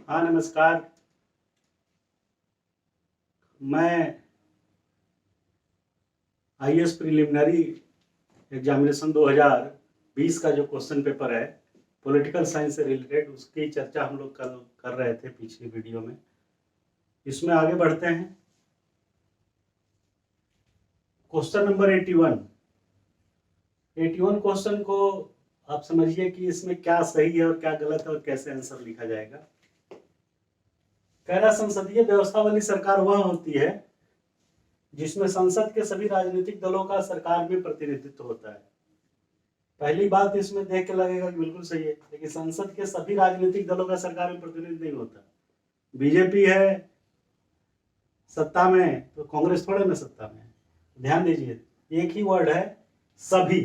हाँ नमस्कार। मैं आईएएस प्रिलिमिनरी एग्जामिनेशन 2020 का जो क्वेश्चन पेपर है पॉलिटिकल साइंस से रिलेटेड, उसकी चर्चा हम लोग कल कर रहे थे पिछली वीडियो में। इसमें आगे बढ़ते हैं। क्वेश्चन नंबर 81 क्वेश्चन को आप समझिए कि इसमें क्या सही है और क्या गलत है और कैसे आंसर लिखा जाएगा। कह रहा संसदीय व्यवस्था वाली सरकार वह होती है जिसमें संसद के सभी राजनीतिक दलों का सरकार में प्रतिनिधित्व होता है। पहली बात इसमें देख के लगेगा कि बिल्कुल सही है, लेकिन संसद के सभी राजनीतिक दलों का सरकार में प्रतिनिधित्व नहीं होता। बीजेपी है सत्ता में तो कांग्रेस थोड़े ना सत्ता में है। ध्यान दीजिए, एक ही वर्ड है सभी,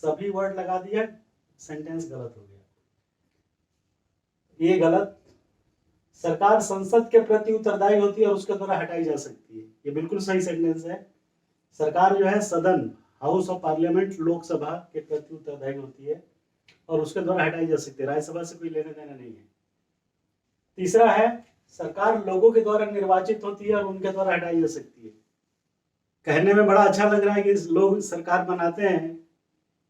सभी वर्ड लगा दिया, सेंटेंस गलत हो गया, ये गलत। सरकार संसद के प्रति उत्तरदायी होती है और उसके द्वारा हटाई जा सकती है, ये बिल्कुल सही सेंटेंस है। सरकार जो है सदन, हाउस ऑफ पार्लियामेंट, लोकसभा के प्रति उत्तरदायी होती है और उसके द्वारा हटाई जा सकती है, राज्यसभा से कोई लेना देना नहीं है। तीसरा है सरकार लोगों के द्वारा निर्वाचित होती है और उनके द्वारा हटाई जा सकती है। कहने में बड़ा अच्छा लग रहा है कि लोग सरकार बनाते हैं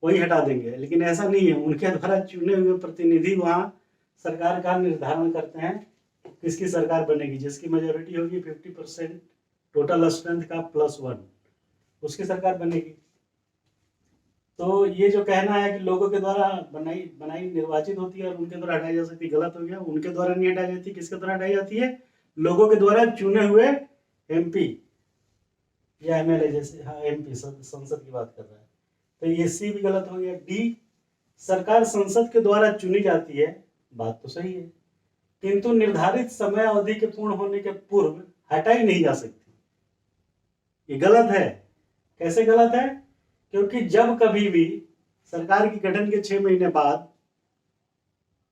वही हटा देंगे, लेकिन ऐसा नहीं है। उनके द्वारा चुने हुए प्रतिनिधि वहां सरकार का निर्धारण करते हैं किसकी सरकार बनेगी, जिसकी मेजोरिटी होगी 50% टोटल स्ट्रेंथ का +1, उसकी सरकार बनेगी। तो ये जो कहना है कि लोगों के द्वारा बनाई निर्वाचित होती है और उनके द्वारा हटाई जा सकती है, गलत हो गया। उनके द्वारा नहीं हटाई जाती, किसके द्वारा हटाई जाती है? लोगों के द्वारा चुने हुए एमपी या एमएलए, जैसे हाँ एमपी संसद की बात कर रहा है, तो ये सी भी गलत हो गया। डी, सरकार संसद के द्वारा चुनी जाती है, बात तो सही है, किंतु निर्धारित समय अवधि के पूर्ण होने के पूर्व हटाई नहीं जा सकती, ये गलत है। कैसे गलत है? क्योंकि जब कभी भी सरकार की गठन के 6 महीने बाद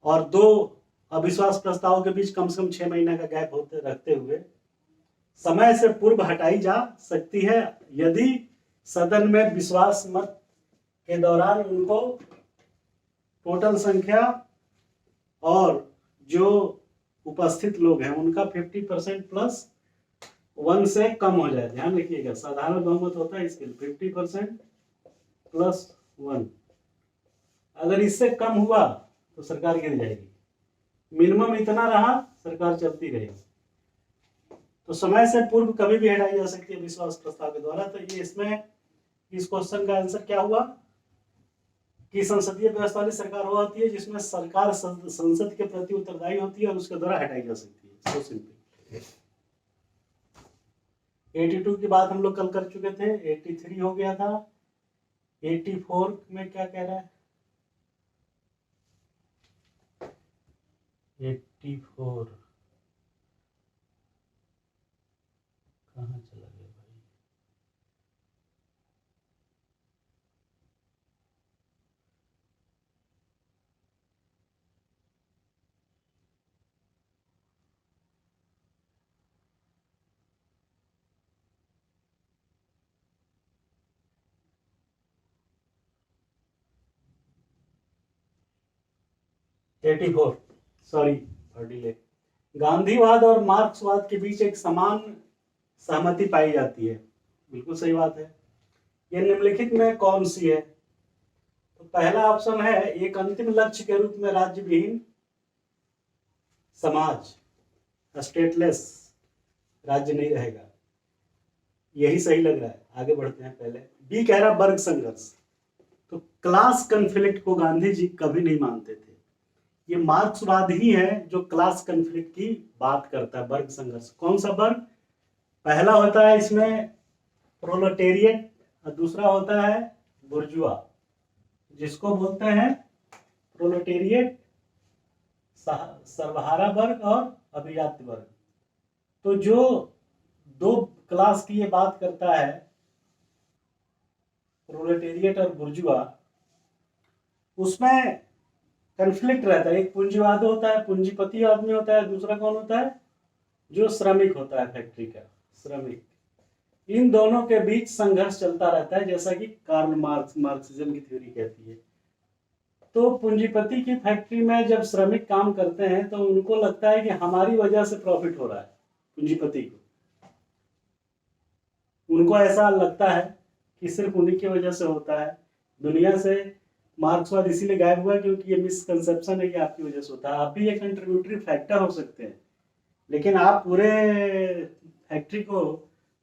और 2 अविश्वास प्रस्तावों के बीच कम से कम 6 महीने का गैप होते रखते हुए समय से पूर्व हटाई जा सकती है, यदि सदन में विश्वास मत के दौरान उनको टोटल संख्या और जो उपस्थित लोग हैं उनका 50% +1 से कम हो जाए। ध्यान रखिएगा, साधारण बहुमत होता है इसके लिए 50% +1। अगर इससे कम हुआ तो सरकार गिर जाएगी, मिनिमम इतना रहा सरकार चलती रहेगी। तो समय से पूर्व कभी भी हटाई जा सकती है विश्वास प्रस्ताव के द्वारा। तो ये इसमें इस क्वेश्चन का आंसर क्या हुआ कि संसदीय व्यवस्था वाली सरकार वो होती है जिसमें सरकार संसद के प्रति उत्तरदायी होती है और उसके द्वारा हटाई जा सकती है। So simple. 82 की बात हम लोग कल कर चुके थे, 83 हो गया था। 84 में क्या कह रहा है? 84 कहाँ चला गया भाई? Sorry for delay. गांधीवाद और मार्क्सवाद के बीच एक समान सहमति पाई जाती है, बिल्कुल सही बात है। यह निम्नलिखित में कौन सी है? तो पहला ऑप्शन है एक अंतिम लक्ष्य के रूप में राज्य विहीन समाज, स्टेटलेस राज्य नहीं रहेगा, यही सही लग रहा है। आगे बढ़ते हैं। पहले बी कह रहा वर्ग संघर्ष। तो क्लास कन्फ्लिक्ट को गांधी जी कभी नहीं मानते थे। ये मार्क्सवाद ही है जो क्लास कन्फ्लिक्ट की बात करता है, वर्ग संघर्ष। कौन सा वर्ग? पहला होता है इसमें प्रोलेटेरिएट और दूसरा होता है बुर्जुआ, जिसको बोलते हैं प्रोलेटेरिएट, सर्वहारा वर्ग और अभिजात वर्ग। तो जो 2 क्लास की ये बात करता है, प्रोलेटेरिएट और बुर्जुआ, उसमें कन्फ्लिक्ट रहता है। एक पूंजीवाद होता है, पूंजीपति आदमी होता है, दूसरा कौन होता है? जो श्रमिक होता है, फैक्ट्री का श्रमिक। इन दोनों के बीच संघर्ष चलता रहता है, जैसा कि कार्ल मार्क्सिज्म की थ्योरी कहती है। तो पूंजीपति की फैक्ट्री में जब श्रमिक काम करते हैं तो उनको लगता है कि हमारी वजह से प्रॉफिट हो रहा है, पूंजीपति को, उनको ऐसा लगता है कि सिर्फ उन्हीं की वजह से होता है। दुनिया से मार्क्सवाद इसीलिए गायब हुआ क्योंकि ये मिसकंसेप्शन है कि आपकी वजह से होता है। आप भी एक कंट्रीब्यूटरी फैक्टर हो सकते हैं, लेकिन आप पूरे फैक्ट्री को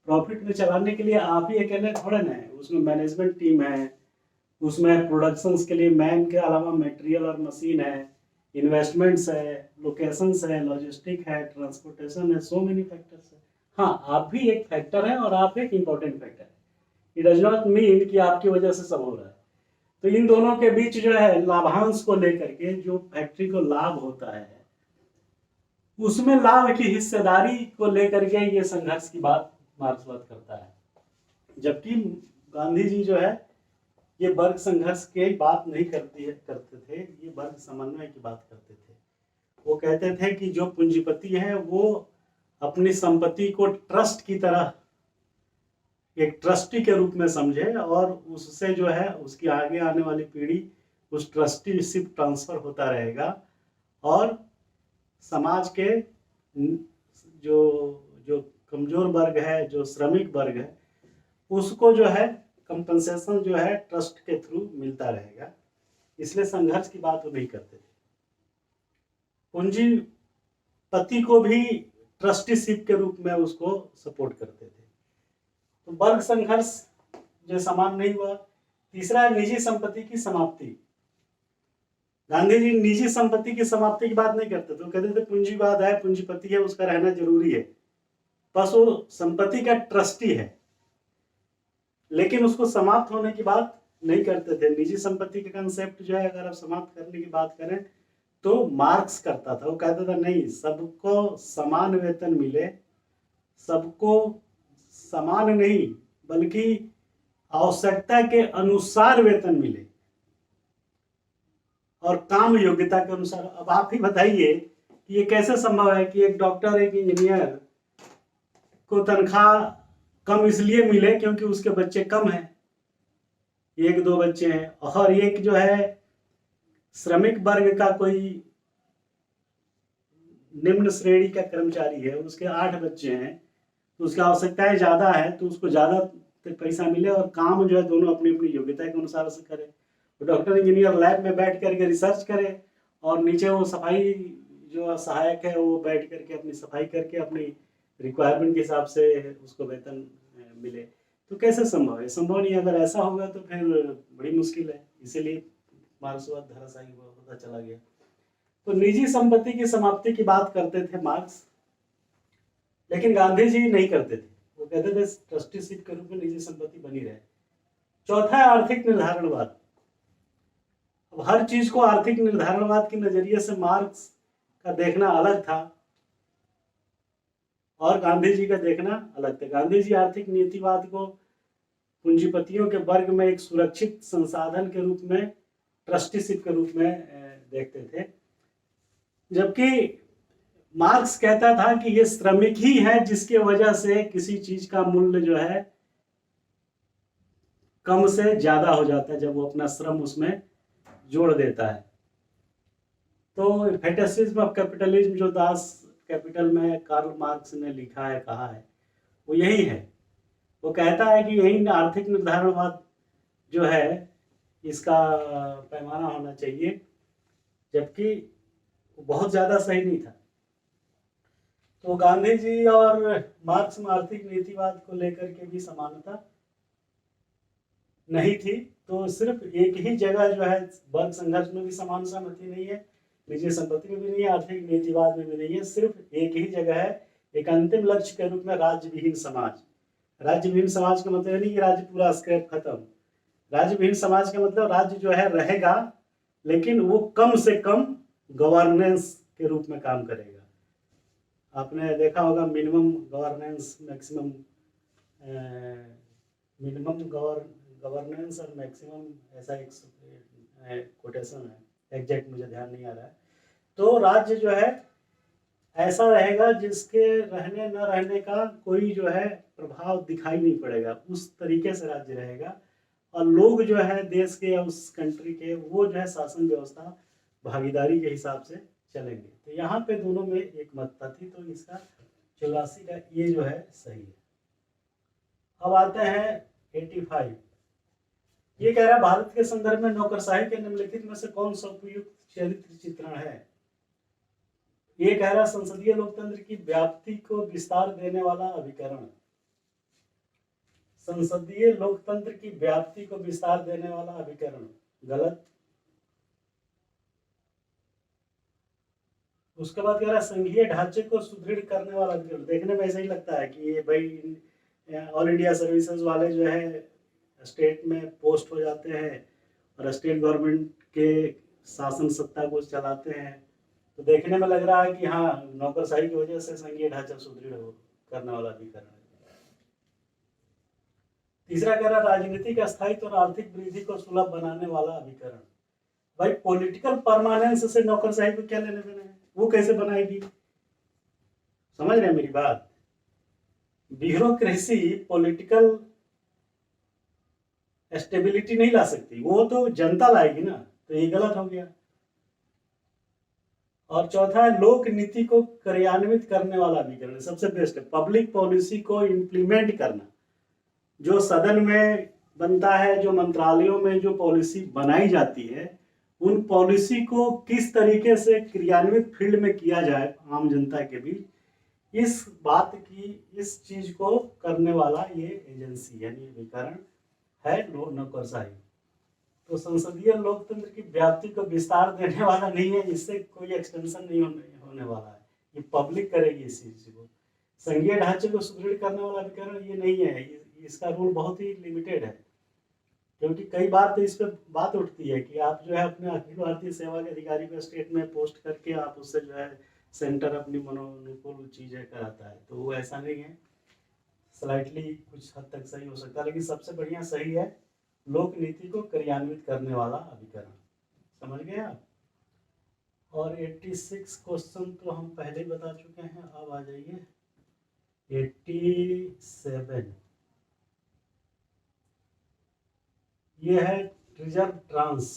प्रॉफिट में चलाने के लिए आप ही अकेले थोड़े ना है, उसमें मैनेजमेंट टीम है, उसमें प्रोडक्शंस के लिए मैन के अलावा मटेरियल और मशीन है, इन्वेस्टमेंट्स है, लोकेशंस है, लॉजिस्टिक है, ट्रांसपोर्टेशन है, सो मेनी फैक्टर्स है। हाँ, आप भी एक फैक्टर है और आप एक इम्पोर्टेंट फैक्टर है। इट डज नॉट मीन कि आपकी वजह से सब हो रहा है। तो इन दोनों के बीच जो है लाभांश को लेकर के जो फैक्ट्री को लाभ होता है, उसमें लाभ की हिस्सेदारी को लेकर के ये संघर्ष की बात मार्क्सवाद करता है। जबकि गांधी जी जो है ये वर्ग संघर्ष की बात नहीं करते थे, ये वर्ग समन्वय की बात करते थे। वो कहते थे कि जो पूंजीपति है वो अपनी संपत्ति को ट्रस्ट की तरह एक ट्रस्टी के रूप में समझे और उससे जो है उसकी आगे आने वाली पीढ़ी उस ट्रस्टीशिप ट्रांसफर होता रहेगा और समाज के जो जो कमजोर वर्ग है, जो श्रमिक वर्ग है, उसको जो है कंपनसेशन जो है ट्रस्ट के थ्रू मिलता रहेगा। इसलिए संघर्ष की बात वो नहीं करते थे। पूंजीपति को भी ट्रस्टीशिप के रूप में उसको सपोर्ट करते थे। तो वर्ग संघर्ष जो समान नहीं हुआ। तीसरा है निजी संपत्ति की समाप्ति। गांधी जी निजी संपत्ति की समाप्ति की बात नहीं करते थे, तो कहते थे पूंजीवाद है, पूंजीपति है, उसका रहना जरूरी है, बस वो संपत्ति का ट्रस्टी है, लेकिन उसको समाप्त होने की बात नहीं करते थे। निजी संपत्ति का कंसेप्ट जो है अगर आप समाप्त करने की बात करें तो मार्क्स करता था। वो कहता था नहीं, सबको समान वेतन मिले, सबको समान नहीं बल्कि आवश्यकता के अनुसार वेतन मिले और काम योग्यता के अनुसार। अब आप ही बताइए कि ये कैसे संभव है कि एक डॉक्टर, एक इंजीनियर को तनख्वाह कम इसलिए मिले क्योंकि उसके बच्चे कम हैं, एक दो बच्चे हैं, और एक जो है श्रमिक वर्ग का कोई निम्न श्रेणी का कर्मचारी है, उसके 8 बच्चे हैं, तो उसकी आवश्यकताएं ज्यादा है तो उसको ज्यादा पैसा मिले और काम जो है दोनों अपनी अपनी योग्यता के अनुसार से करे। तो डॉक्टर इंजीनियर लैब में बैठ करके रिसर्च करे और नीचे वो सफाई जो सहायक है वो बैठ करके अपनी सफाई करके अपनी रिक्वायरमेंट के हिसाब से उसको वेतन मिले। तो कैसे संभव है? संभव नहीं। अगर ऐसा होगा तो फिर बड़ी मुश्किल है। इसीलिए मार्क्सवाद धराशायी होता चला गया। तो निजी संपत्ति की समाप्ति की बात करते थे मार्क्स, लेकिन गांधी जी नहीं करते थे। वो कहते थे ट्रस्टीशिप के रूप में निजी संपत्ति बनी रहे। चौथा है आर्थिक निर्धारणवाद। अब हर चीज को आर्थिक निर्धारणवाद के नजरिए से मार्क्स का देखना अलग था और गांधी जी का देखना अलग था। गांधी जी आर्थिक नीतिवाद को पूंजीपतियों के वर्ग में एक सुरक्षित संसाधन के रूप में, ट्रस्टीशिप के रूप में देखते थे, जबकि मार्क्स कहता था कि ये श्रमिक ही है जिसके वजह से किसी चीज का मूल्य जो है कम से ज्यादा हो जाता है जब वो अपना श्रम उसमें जोड़ देता है। तो फेटिशिज्म ऑफ कैपिटलिज्म जो दास कैपिटल में कार्ल मार्क्स ने लिखा है, कहा है, वो यही है। वो कहता है कि यही आर्थिक निर्धारणवाद जो है इसका पैमाना होना चाहिए, जबकि बहुत ज्यादा सही नहीं था। तो गांधी जी और मार्क्स में आर्थिक नीतिवाद को लेकर के भी समानता नहीं थी। तो सिर्फ एक ही जगह जो है वर्ग संघर्ष में भी समान सहमति नहीं है, निजी संपत्ति में भी नहीं है, आर्थिक नीतिवाद में भी नहीं है। सिर्फ एक ही जगह है, एक अंतिम लक्ष्य के रूप में राज्य विहीन समाज। राज्य विहीन समाज का मतलब नहीं कि राज्य पूरा स्क्रैप खत्म। राज्य विहीन समाज का मतलब राज्य जो है रहेगा, लेकिन वो कम से कम गवर्नेंस के रूप में काम करेगा। आपने देखा होगा minimum governance, maximum minimum governance और मैक्सिमम, ऐसा एक कोटेशन है, एग्जैक्ट मुझे ध्यान नहीं आ रहा है। तो राज्य जो है ऐसा रहेगा जिसके रहने न रहने का कोई जो है प्रभाव दिखाई नहीं पड़ेगा, उस तरीके से राज्य रहेगा। और लोग जो है देश के या उस कंट्री के, वो जो है शासन व्यवस्था भागीदारी के हिसाब से चलेंगे। तो यहाँ पे दोनों में एक मतता थी, तो इसका 84 का ये जो है सही है। अब आते हैं 85। ये कह रहा है भारत के संदर्भ में नौकरशाही के निम्नलिखित में से कौन सा उपयुक्त चरित्र चित्रण है। ये कह रहा संसदीय लोकतंत्र की व्याप्ति को विस्तार देने वाला अभिकरण। संसदीय लोकतंत्र की व्याप्ति को विस्तार देने वाला अभिकरण, गलत। उसके बाद कह रहा संघीय ढांचे को सुदृढ़ करने वाला अभिकरण। देखने में ऐसा ही लगता है कि ये भाई ऑल इंडिया सर्विसेज वाले जो है स्टेट में पोस्ट हो जाते हैं और स्टेट गवर्नमेंट के शासन सत्ता को चलाते हैं, तो देखने में लग रहा है कि हाँ, नौकरशाही की वजह से संघीय ढांचा सुदृढ़ करने वाला अभिकरण। तीसरा कह रहा राजनीतिक स्थायित्व और आर्थिक वृद्धि को सुलभ बनाने वाला अभिकरण। भाई पॉलिटिकल परमानेंस से नौकरशाही को क्या लेने देना है, वो कैसे बनाएगी? समझ रहे हैं मेरी बात? ब्यूरोक्रेसी पॉलिटिकल स्टेबिलिटी नहीं ला सकती, वो तो जनता लाएगी ना, तो ये गलत हो गया। और चौथा है लोक नीति को कार्यान्वित करने वाला अभिकरण। सबसे बेस्ट है पब्लिक पॉलिसी को इम्प्लीमेंट करना। जो सदन में बनता है, जो मंत्रालयों में जो पॉलिसी बनाई जाती है, उन पॉलिसी को किस तरीके से क्रियान्वित फील्ड में किया जाए आम जनता के बीच, इस बात की, इस चीज को करने वाला ये एजेंसी यानी अभिकरण है नौकरशाही। तो संसदीय लोकतंत्र की व्याप्ति को विस्तार देने वाला नहीं है, इससे कोई एक्सटेंशन नहीं होने वाला है, ये पब्लिक करेगी इस चीज को। संघीय ढांचे को सुदृढ़ करने वाला अभिकरण ये नहीं है, इसका रूल बहुत ही लिमिटेड है, क्योंकि कई बार तो इस पर बात उठती है कि आप जो है अपने अखिल भारतीय सेवा के अधिकारी को स्टेट में पोस्ट करके आप उससे जो है सेंटर अपनी मनोनुकूल चीजें कराता है, तो वो ऐसा नहीं है। स्लाइटली कुछ हद तक सही हो सकता है, लेकिन सबसे बढ़िया सही है लोक नीति को क्रियान्वित करने वाला अभिकरण। समझ गए आप? और 86 क्वेश्चन तो हम पहले ही बता चुके हैं। अब आ जाइए 87। ये है रिजर्व ट्रांस।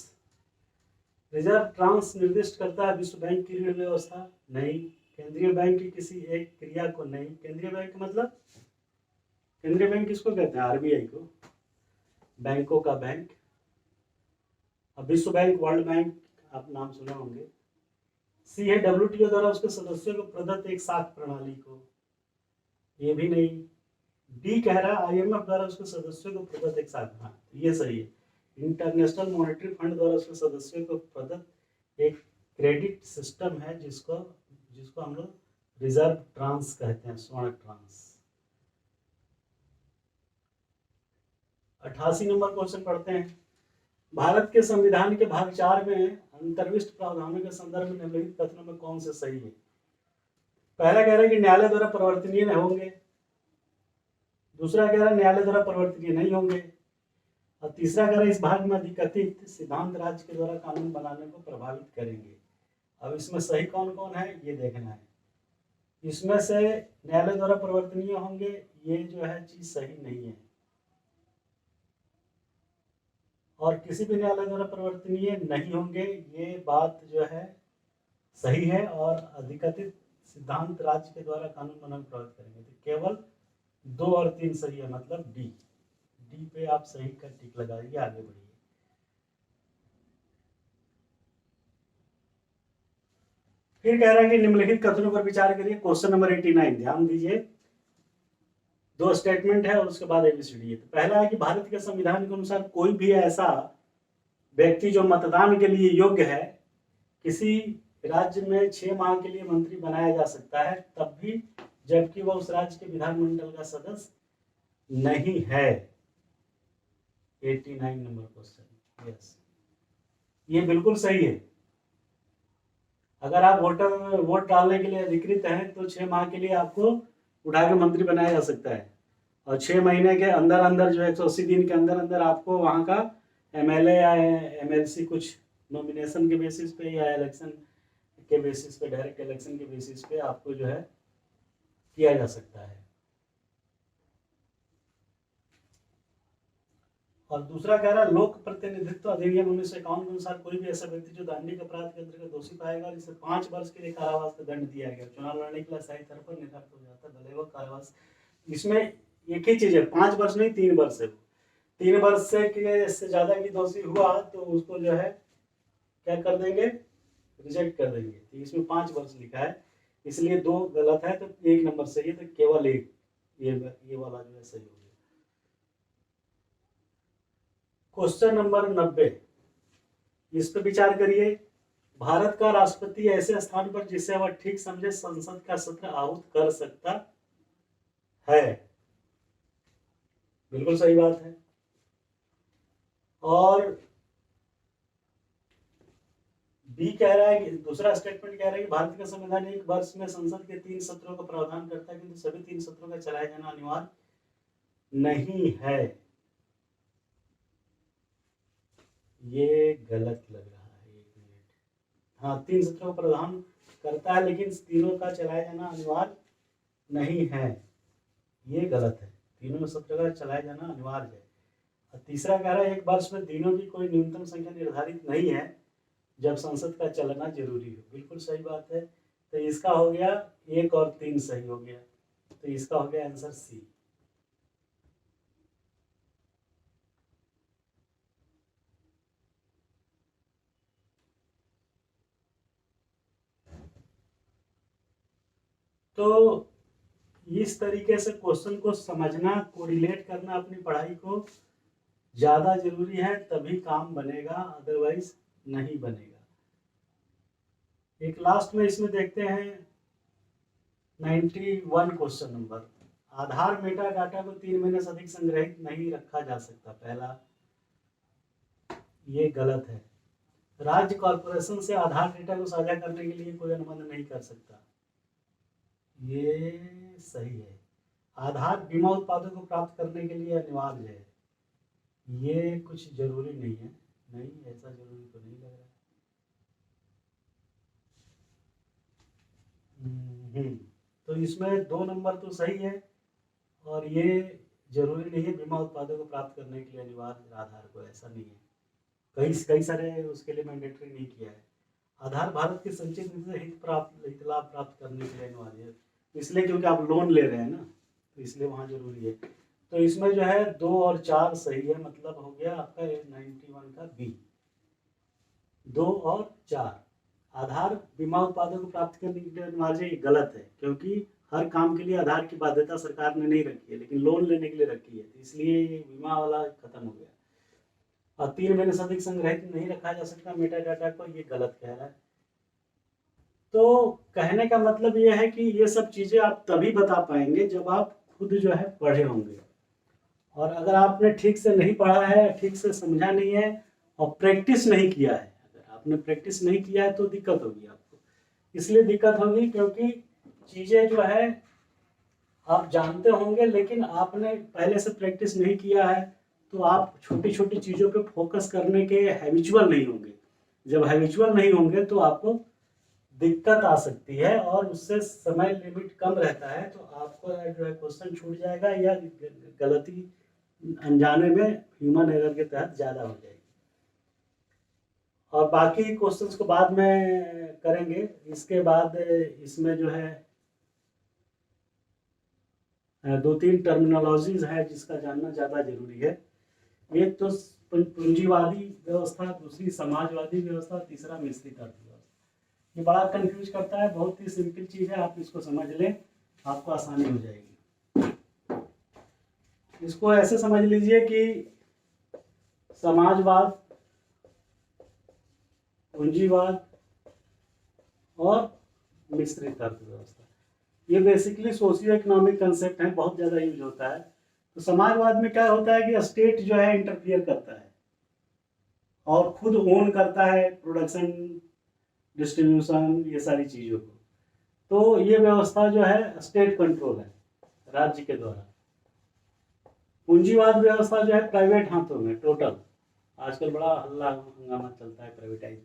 रिजर्व ट्रांस निर्दिष्ट करता है विश्व बैंक की ऋण व्यवस्था? नहीं। केंद्रीय बैंक की किसी एक क्रिया को? नहीं। केंद्रीय बैंक मतलब, केंद्रीय बैंक किसको कहते हैं? आरबीआई को, बैंकों का बैंक। अब विश्व बैंक, वर्ल्ड बैंक आप नाम सुने होंगे। सी है डब्ल्यूटीओ द्वारा उसके सदस्यों को प्रदत्त एक साख प्रणाली को? ये भी नहीं। डी कह रहा है आईएमएफ द्वारा उसके सदस्यों को प्रदत्त एक साख, हाँ ये सही है। इंटरनेशनल मॉनेटरी फंड द्वारा उसके सदस्यों को प्रदत्त एक क्रेडिट सिस्टम है, जिसको हम लोग रिजर्व ट्रांस कहते हैं, स्वर्ण ट्रांस। 88 नंबर क्वेश्चन पढ़ते हैं। भारत के संविधान के भाग 4 में अंतर्विष्ट प्रावधानों के संदर्भ में निम्नलिखित कथनों में कौन से सही है? पहला कह रहा है कि न्यायालय द्वारा परिवर्तनीय नहीं होंगे। दूसरा कह रहा है न्यायालय द्वारा परिवर्तनीय नहीं होंगे। और तीसरा कह रहा है इस भाग में अधिकथित सिद्धांत राज्य के द्वारा कानून बनाने को प्रभावित करेंगे। अब इसमें सही कौन कौन है ये देखना है। इसमें से न्यायालय द्वारा परिवर्तनीय होंगे, ये जो है चीज सही नहीं है। और किसी भी न्यायालय द्वारा परिवर्तनीय नहीं होंगे, ये बात जो है सही है। और अधिकथित सिद्धांत राज्य के द्वारा कानून बनाने को प्रभावित करेंगे, तो केवल 2 और 3 सही है, मतलब डी। डी पे आप सही का टिक लगाइए, आगे बढ़िए। फिर कह रहा है कि निम्नलिखित कथनों पर विचार करिए। क्वेश्चन नंबर 89 ध्यान दीजिए, 2 स्टेटमेंट है और उसके बाद एबीसीडी है। तो पहला है कि भारत के संविधान के अनुसार कोई भी ऐसा व्यक्ति जो मतदान के लिए योग्य है, किसी राज्य में 6 माह के लिए मंत्री बनाया जा सकता है, तब भी जबकि वह उस राज्य के विधानमंडल का सदस्य नहीं है। 89 नंबर क्वेश्चन, यस, ये बिल्कुल सही है। अगर आप वोट डालने के लिए अधिकृत हैं तो 6 माह के लिए आपको उठा के मंत्री बनाया जा सकता है, और 6 महीने के अंदर अंदर जो 180 दिन के अंदर अंदर आपको वहाँ का एमएलए या एमएलसी कुछ नॉमिनेशन के बेसिस पे या इलेक्शन के बेसिस पे, डायरेक्ट इलेक्शन के बेसिस पे आपको जो है किया जा सकता है। और दूसरा कह रहा है लोक प्रतिनिधित्व अधिनियम 1951 के अनुसार कोई भी ऐसा व्यक्ति जो दंडिक अपराध के अंतर्गत दोषी पाएगा और इसे 5 वर्ष के लिए कारावास का दंड दिया गया, चुनाव लड़ने के लिए सही तरह पर निरस्त हो जाता है, भले वो कारावास। इसमें एक ही चीज है, 5 वर्ष नहीं 3 वर्ष है। 3 वर्ष से ज्यादा की दोषी हुआ तो उसको जो है क्या कर देंगे, रिजेक्ट कर देंगे। तो इसमें 5 वर्ष लिखा है, इसलिए 2 गलत है, तो 1 नंबर सही है, तो केवल 1 ये वाला जो है सही हो गया। क्वेश्चन नंबर 90, इस पर विचार करिए। भारत का राष्ट्रपति ऐसे स्थान पर जिसे वह ठीक समझे संसद का सत्र आहूत कर सकता है। बिल्कुल सही बात है। और बी कह रहा है कि दूसरा स्टेटमेंट कह रहा है कि भारत का संविधान एक वर्ष में संसद के 3 सत्रों का प्रावधान करता है, किंतु सभी 3 सत्रों का चलाया जाना अनिवार्य नहीं है। ये गलत लग रहा है, 1 मिनट। हाँ, 3 सत्रों का प्रावधान करता है लेकिन तीनों का चलाया जाना अनिवार्य नहीं है, ये गलत है। तीनों सत्र का चलाया जाना अनिवार्य है। और तीसरा कह रहा है एक वर्ष में दिनों की कोई न्यूनतम संख्या निर्धारित नहीं है जब संसद का चलना जरूरी हो। बिल्कुल सही बात है। तो इसका हो गया 1 और 3 सही हो गया, तो इसका हो गया आंसर सी। तो इस तरीके से क्वेश्चन को समझना, कोरिलेट करना अपनी पढ़ाई को ज्यादा जरूरी है, तभी काम बनेगा, अदरवाइज नहीं बनेगा। एक लास्ट में इसमें देखते हैं 91 क्वेश्चन नंबर, आधार मेटा डाटा को 3 महीने से अधिक संग्रहित नहीं रखा जा सकता। पहला ये गलत है। राज्य कॉर्पोरेशन से आधार डेटा को साझा करने के लिए कोई अनुबंध नहीं कर सकता, ये सही है। आधार बीमा उत्पादों को प्राप्त करने के लिए अनिवार्य है, ये कुछ जरूरी नहीं है। नहीं, ऐसा जरूरी तो नहीं लग रहा। तो इसमें 2 नंबर तो सही है, और ये जरूरी नहीं है बीमा उत्पादों को प्राप्त करने के लिए अनिवार्य आधार को, ऐसा नहीं है। कई सारे उसके लिए मैंडेटरी नहीं किया है। आधार भारत के संचित निधि से हित लाभ प्राप्त करने के लिए अनिवार्य है, इसलिए क्योंकि आप लोन ले रहे हैं ना, तो इसलिए वहाँ जरूरी है। तो इसमें जो है 2 और 4 सही है, मतलब हो गया आपका 91 का बी। 2 और 4 आधार बीमा उत्पादों को प्राप्त करने के लिए अनिवार्य गलत है, क्योंकि हर काम के लिए आधार की बाध्यता सरकार ने नहीं रखी है, लेकिन लोन लेने के लिए रखी है, तो इसलिए ये बीमा वाला खत्म हो गया। और 3 महीने से अधिक संग्रहित नहीं रखा जा सकता मेटा डाटा को, ये गलत कह रहा है। तो कहने का मतलब ये है कि ये सब चीजें आप तभी बता पाएंगे जब आप खुद जो है पढ़े होंगे, और अगर आपने ठीक से नहीं पढ़ा है, ठीक से समझा नहीं है और प्रैक्टिस नहीं किया है, अगर आपने प्रैक्टिस नहीं किया है तो दिक्कत होगी आपको। इसलिए दिक्कत होगी क्योंकि चीजें जो है आप जानते होंगे, लेकिन आपने पहले से प्रैक्टिस नहीं किया है, तो आप छोटी छोटी चीजों पे फोकस करने के हैबिचुअल नहीं होंगे। जब हैबिचुअल नहीं होंगे तो आपको दिक्कत आ सकती है, और उससे समय लिमिट कम रहता है, तो आपको जो है क्वेश्चन छूट जाएगा, या गलती अनजाने में ह्यूमन एरर के तहत ज्यादा हो जाएगी। और बाकी क्वेश्चंस को बाद में करेंगे। इसके बाद इसमें जो है 2-3 टर्मिनोलॉजीज है जिसका जानना ज्यादा जरूरी है। एक तो पूंजीवादी व्यवस्था, दूसरी समाजवादी व्यवस्था, तीसरा मिश्रित अर्थव्यवस्था। ये बड़ा कंफ्यूज करता है, बहुत ही सिंपल चीज है, आप इसको समझ लें, आपको आसानी हो जाएगी। इसको ऐसे समझ लीजिए कि समाजवाद, पूंजीवाद और मिश्रित अर्थव्यवस्था, ये बेसिकली सोशियो इकोनॉमिक कंसेप्ट है, बहुत ज्यादा यूज होता है। तो समाजवाद में क्या होता है कि स्टेट जो है इंटरफियर करता है और खुद ओन करता है प्रोडक्शन, डिस्ट्रीब्यूशन, ये सारी चीजों को। तो ये व्यवस्था जो है स्टेट कंट्रोल है, राज्य के द्वारा। पूंजीवाद व्यवस्था जो है प्राइवेट हाथों में टोटल, आजकल बड़ा हल्ला हंगामा चलता है प्राइवेटाइज,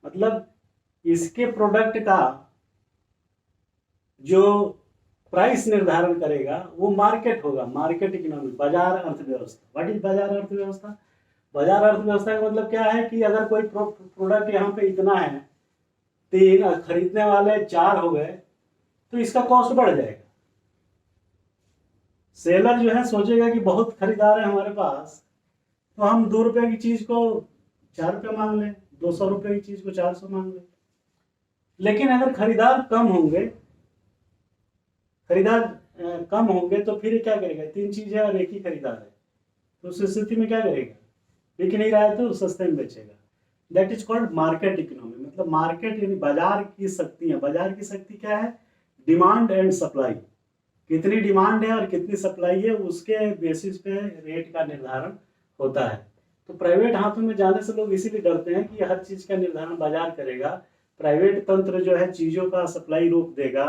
मतलब इसके प्रोडक्ट का जो प्राइस निर्धारण करेगा वो मार्केट होगा, मार्केट इकोनॉमी, बाजार अर्थव्यवस्था। व्हाट इज बाजार अर्थव्यवस्था? बाजार अर्थव्यवस्था का मतलब क्या है कि अगर कोई प्रोडक्ट यहाँ पे इतना है, 3, खरीदने वाले 4 हो गए, तो इसका कॉस्ट बढ़ जाएगा। सेलर जो है सोचेगा कि बहुत खरीदार है हमारे पास, तो हम 2 रुपए की चीज को 4 रुपये मांग लें, 200 रुपए की चीज को 400 मांग लें। लेकिन अगर खरीदार कम होंगे, तो फिर क्या करेगा? 3 चीजें और एक ही खरीदार है, तो उस स्थिति में क्या करेगा? बिक नहीं रहा है तो सस्ते में बेचेगा। That is called market economy. मतलब मार्केट यानी बाजार की शक्तियां। बाजार की शक्ति क्या है? Demand and supply. कितनी डिमांड है और कितनी सप्लाई है, उसके बेसिस पे रेट का निर्धारण होता है। तो प्राइवेट हाथों में जाने से लोग इसीलिए डरते हैं कि हर चीज का निर्धारण बाजार करेगा। प्राइवेट तंत्र जो है चीजों का सप्लाई रोक देगा,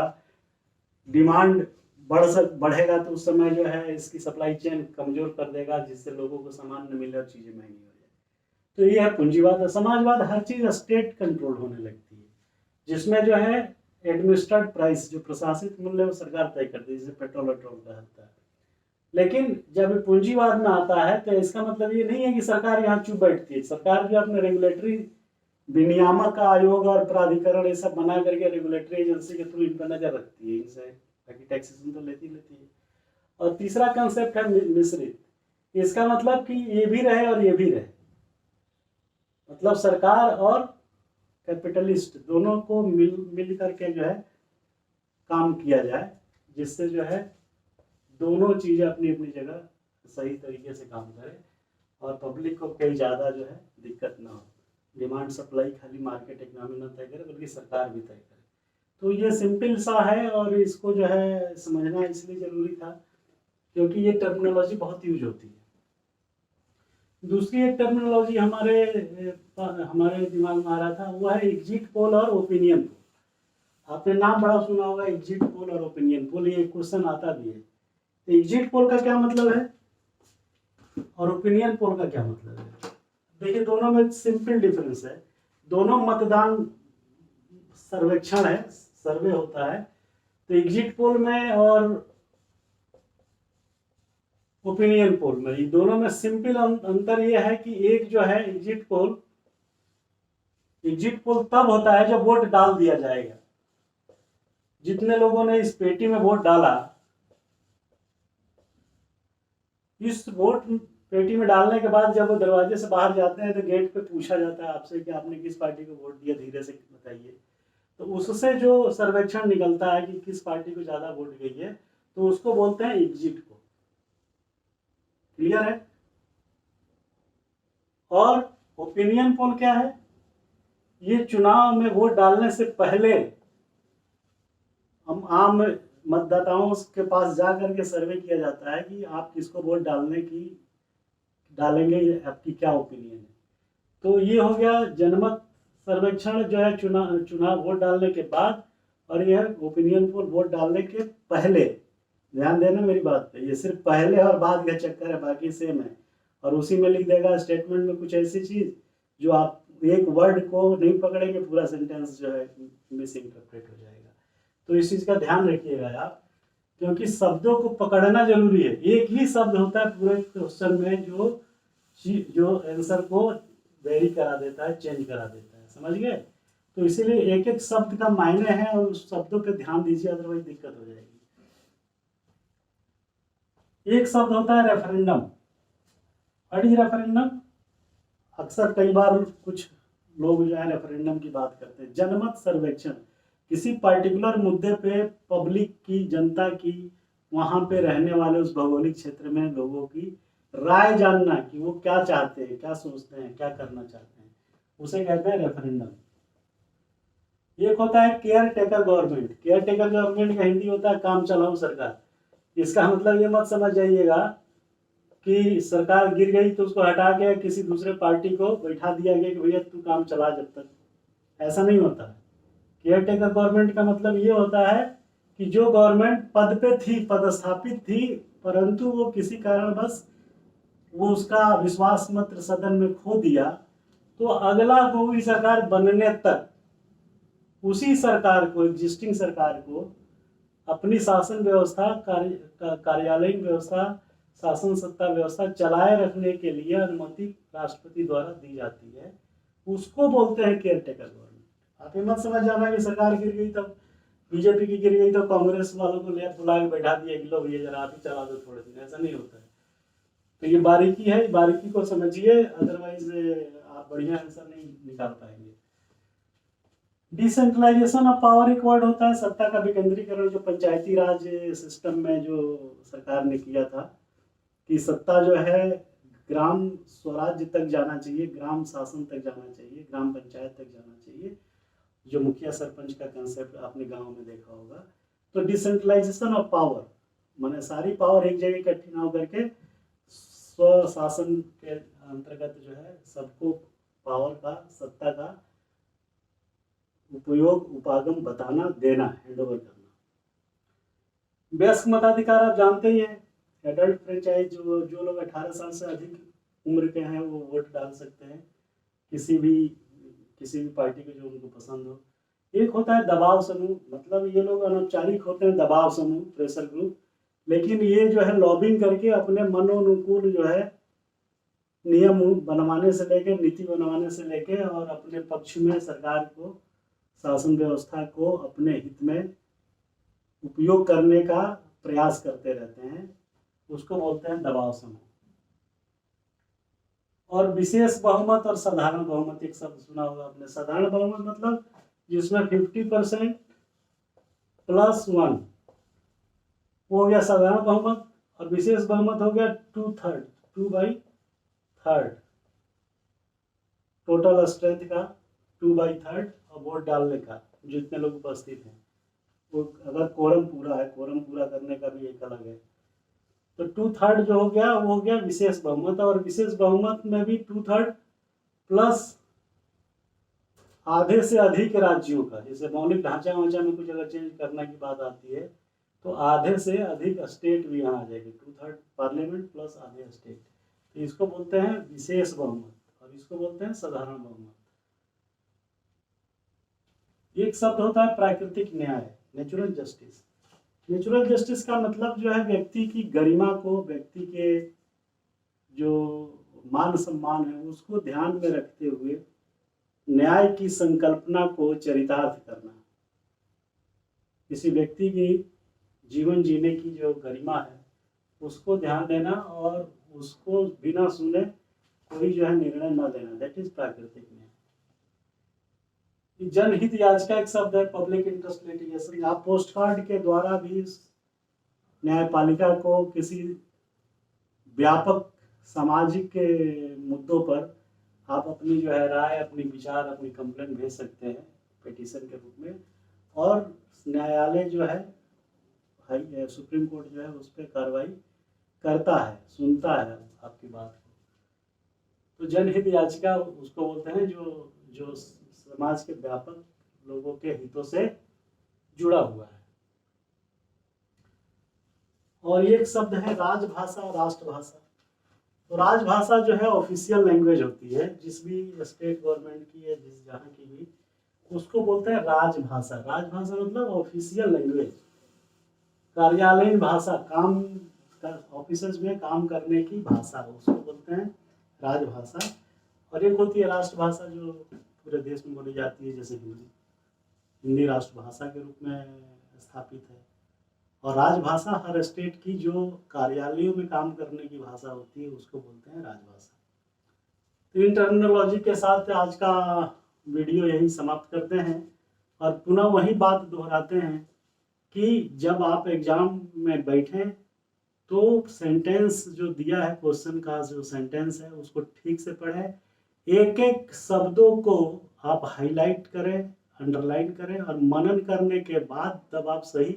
डिमांड बढ़ेगा तो उस समय जो है इसकी सप्लाई चेन कमजोर कर देगा, जिससे लोगों को सामान न मिले और चीजें महंगी हो जाए। तो ये है पूंजीवाद। समाजवाद, हर चीज स्टेट कंट्रोल होने लगती है, जिसमें जो है एडमिनिस्ट्रेड प्राइस, जो प्रशासित मूल्य वो सरकार तय करती है, जैसे पेट्रोल वेट्रोल का होता है। लेकिन जब पूंजीवाद में आता है तो इसका मतलब ये नहीं है कि सरकार यहाँ चुप बैठती है। सरकार जो अपने रेगुलेटरी विनियामक आयोग और प्राधिकरण ये सब बना करके रेगुलेटरी एजेंसी के थ्रू इन पर नजर रखती है, इनसे ताकि टैक्सेशन तो लेती है। और तीसरा कंसेप्ट है मिश्रित। इसका मतलब कि ये भी रहे और ये भी रहे, मतलब सरकार और कैपिटलिस्ट दोनों को मिल करके जो है काम किया जाए, जिससे जो है दोनों चीजें अपनी अपनी जगह सही तरीके से काम करें और पब्लिक को कोई ज़्यादा जो है दिक्कत ना हो। डिमांड सप्लाई खाली मार्केट इकोनॉमी ना तय करे, बल्कि सरकार भी तय करे। तो ये सिंपल सा है और इसको जो है समझना इसलिए जरूरी था क्योंकि ये टर्मिनोलॉजी बहुत यूज होती है। दूसरी एक टर्मिनोलॉजी हमारे दिमाग में आ रहा था, वो है एग्जिट पोल और ओपिनियन पोल। आपने नाम बड़ा सुना होगा, एग्जिट पोल और ओपिनियन पोल, ये क्वेश्चन आता भी है। एग्जिट पोल का क्या मतलब है और ओपिनियन पोल का क्या मतलब है? देखिए, दोनों में सिंपल डिफरेंस है। दोनों मतदान सर्वेक्षण है, सर्वे होता है। तो एग्जिट पोल में और ओपिनियन पोल में, ये दोनों में सिंपल अंतर ये है कि एक जो है एग्जिट पोल तब होता है जब वोट डाल दिया जाएगा। जितने लोगों ने इस पेटी में वोट डाला, इस वोट पेटी में डालने के बाद जब वो दरवाजे से बाहर जाते हैं तो गेट पे पूछा जाता है आपसे कि आपने किस पार्टी को वोट दिया, धीरे से बताइए। तो उससे जो सर्वेक्षण निकलता है कि किस पार्टी को ज्यादा वोट गई है, तो उसको बोलते हैं एग्जिट पोल। क्लियर है? और ओपिनियन पोल क्या है? ये चुनाव में वोट डालने से पहले हम आम मतदाताओं के पास जा करके सर्वे किया जाता है कि आप किसको वोट डालेंगे, आपकी क्या ओपिनियन है। तो ये हो गया जनमत सर्वेक्षण जो है चुनाव वोट डालने के बाद, और यह ओपिनियन पोल वोट डालने के पहले। ध्यान देना मेरी बात पे, ये सिर्फ पहले और बाद का चक्कर है, बाकी सेम है। और उसी में लिख देगा स्टेटमेंट में कुछ ऐसी चीज जो आप एक वर्ड को नहीं पकड़ेंगे, पूरा सेंटेंस जो है मिस इंटरप्रेट हो जाएगा। तो इस चीज का ध्यान रखिएगा आप, क्योंकि शब्दों को पकड़ना जरूरी है। एक ही शब्द होता है पूरे क्वेश्चन में जो आंसर को वेरी करा देता है, चेंज करा देता है। समझ गए? तो इसीलिए एक एक शब्द का मायने है और उस शब्दों पे ध्यान दीजिए, अदरवाइज दिक्कत हो जाएगी। एक शब्द होता है रेफरेंडम। What is referendum? अक्सर कई बार कुछ लोग जो है रेफरेंडम की बात करते हैं। जनमत सर्वेक्षण, किसी पर्टिकुलर मुद्दे पे पब्लिक की, जनता की, वहां पे रहने वाले उस भौगोलिक क्षेत्र में लोगों की राय जानना कि वो क्या चाहते हैं, क्या सोचते हैं, क्या करना चाहते हैं, उसे कहते हैं रेफरेंडम। एक होता है care taker government. Care taker government का हिंदी होता है काम चलाऊ सरकार। इसका मतलब ये मत समझ जाइएगा कि सरकार गिर गई तो उसको हटा के किसी दूसरे पार्टी को बैठा दिया गया कि भैया तू काम चला जब तक। ऐसा नहीं होता है। केयर टेकर गवर्नमेंट का मतलब ये होता है कि जो गवर्नमेंट पद पे थी, पदस्थापित थी, परंतु वो किसी कारणवश वो उसका विश्वास मत सदन में खो दिया, तो अगला कोई सरकार बनने तक उसी सरकार को, एग्जिस्टिंग सरकार को अपनी शासन व्यवस्था, कार्यालयीन व्यवस्था, शासन सत्ता व्यवस्था चलाए रखने के लिए अनुमति राष्ट्रपति द्वारा दी जाती है, उसको बोलते हैं केयर टेकर गवर्नमेंट। आप ये मत समझ जाना कि सरकार गिर गई तब बीजेपी की गिर गई तो कांग्रेस वालों को ले बुला के बैठा दिया कि लो भैया जरा आप ही चला दो थोड़े दिन, ऐसा नहीं होता है। तो ये बारीकी है, बारीकी को समझिए, अदरवाइज आप बढ़िया आंसर नहीं निकाल पाएंगे। डिसेंट्रलाइजेशन ऑफ पावर एक वर्ड होता है, सत्ता का विकेंद्रीकरण, जो पंचायती राज सिस्टम में जो सरकार ने किया था कि सत्ता जो है ग्राम स्वराज्य तक जाना चाहिए, ग्राम शासन तक जाना चाहिए, ग्राम पंचायत तक जाना चाहिए, जो मुखिया सरपंच का कंसेप्ट आपने गांव में देखा होगा। तो डिसेंट्रलाइजेशन ऑफ पावर माने सारी पावर एक जगह इकट्ठी ना होकर के स्व शासन के अंतर्गत जो है सबको पावर का, सत्ता का उपयोग, उपागम बताना, देना, हैंड ओवर करना। वयस्क मताधिकार आप जानते ही हैं, एडल्ट फ्रेंचाइज, जो लोग 18 साल से अधिक उम्र के हैं वो वोट डाल सकते हैं किसी भी पार्टी को जो उनको पसंद हो। एक होता है दबाव समूह, मतलब ये लोग अनौपचारिक होते हैं, दबाव समूह, प्रेशर ग्रुप, लेकिन ये जो है लॉबिंग करके अपने मनोनुकूल जो है नियम बनवाने से लेके, नीति बनवाने से लेके और अपने पक्ष में सरकार को, शासन व्यवस्था को अपने हित में उपयोग करने का प्रयास करते रहते हैं, उसको बोलते हैं दबाव समूह। और विशेष बहुमत और साधारण बहुमत, एक शब्द सुना होगा आपने। साधारण बहुमत मतलब जिसमें 50% +1 वो हो गया साधारण बहुमत, और विशेष बहुमत हो गया 2/3 टोटल स्ट्रेंथ का 2/3 और वोट डालने का जितने लोग उपस्थित हैं वो, अगर कोरम पूरा है, कोरम पूरा करने का भी एक अलग है। तो 2/3 जो हो गया वो हो गया विशेष बहुमत, और विशेष बहुमत में भी 2/3 प्लस आधे से अधिक राज्यों का, जैसे मौलिक ढांचा वांचा में कुछ अगर चेंज करने की बात आती है तो आधे से अधिक स्टेट भी यहाँ आ जाएगी, 2/3 पार्लियामेंट प्लस आधे स्टेट। तो इसको बोलते हैं विशेष बहुमत और इसको बोलते हैं साधारण बहुमत। एक शब्द होता है प्राकृतिक न्याय, नेचुरल जस्टिस। नेचुरल जस्टिस का मतलब जो है व्यक्ति की गरिमा को, व्यक्ति के जो मान सम्मान है उसको ध्यान में रखते हुए न्याय की संकल्पना को चरितार्थ करना। किसी व्यक्ति की जीवन जीने की जो गरिमा है उसको ध्यान देना और उसको बिना सुने कोई जो है निर्णय न लेना, दैट इज प्राकृतिक न्याय। जनहित याचिका एक शब्द है, पब्लिक इंटरेस्ट लिटिगेशन। आप पोस्ट कार्ड के द्वारा भी न्यायपालिका को किसी व्यापक सामाजिक के मुद्दों पर आप अपनी जो है राय, अपनी विचार, अपनी कंप्लेंट भेज सकते हैं पिटीशन के रूप में, और न्यायालय जो है सुप्रीम कोर्ट जो है उस पर कार्रवाई करता है, सुनता है आपकी बात को। तो जनहित याचिका उसको बोलते हैं जो समाज के व्यापक लोगों के हितों से जुड़ा हुआ है। और एक शब्द है राजभाषा और राष्ट्रभाषा। तो राजभाषा जो है ऑफिशियल लैंग्वेज होती है, जिस भी स्टेट गवर्नमेंट की है, जिस जहाँ की भी, उसको बोलते हैं राजभाषा। राजभाषा मतलब ऑफिशियल लैंग्वेज, कार्यालयीन भाषा, काम ऑफिसर्स में काम करने की भाषा, उसको बोलते हैं राजभाषा। और एक होती है राष्ट्रभाषा जो पूरे देश में बोली जाती है, जैसे हिंदी राष्ट्रभाषा के रूप में स्थापित है। और राजभाषा हर स्टेट की जो कार्यालयों में काम करने की भाषा होती है उसको बोलते हैं राजभाषा। तो इन टर्मिनोलॉजी के साथ आज का वीडियो यही समाप्त करते हैं और पुनः वही बात दोहराते हैं कि जब आप एग्जाम में बैठें तो सेंटेंस जो दिया है, क्वेश्चन का जो सेंटेंस है उसको ठीक से पढ़ें, एक एक शब्दों को आप हाईलाइट करें, अंडरलाइन करें और मनन करने के बाद तब आप सही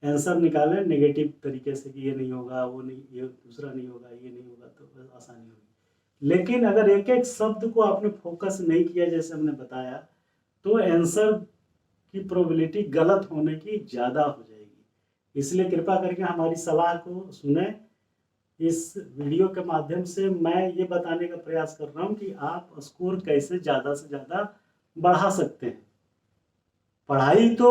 आंसर निकालें नेगेटिव तरीके से कि ये नहीं होगा, वो नहीं, ये दूसरा नहीं होगा, ये नहीं होगा, तो आसानी होगी। लेकिन अगर एक एक शब्द को आपने फोकस नहीं किया जैसे हमने बताया तो आंसर की प्रोबेबिलिटी गलत होने की ज़्यादा हो जाएगी। इसलिए कृपा करके हमारी सलाह को सुने। इस वीडियो के माध्यम से मैं ये बताने का प्रयास कर रहा हूँ कि आप स्कोर कैसे ज़्यादा से ज़्यादा बढ़ा सकते हैं। पढ़ाई तो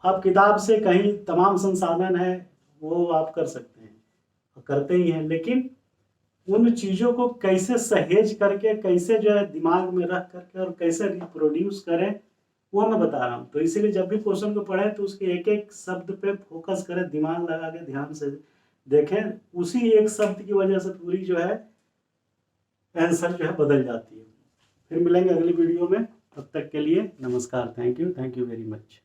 आप किताब से कहीं तमाम संसाधन है वो आप कर सकते हैं, करते ही हैं, लेकिन उन चीज़ों को कैसे सहेज करके, कैसे जो है दिमाग में रख करके और कैसे रिप्रोड्यूस करें, वो मैं बता रहा हूँ। तो इसीलिए जब भी क्वेश्चन को पढ़ें तो उसके एक एक शब्द पे फोकस करें, दिमाग लगा के ध्यान से देखें, उसी एक शब्द की वजह से पूरी जो है आंसर जो है बदल जाती है। फिर मिलेंगे अगली वीडियो में, तब तक के लिए नमस्कार, थैंक यू वेरी मच।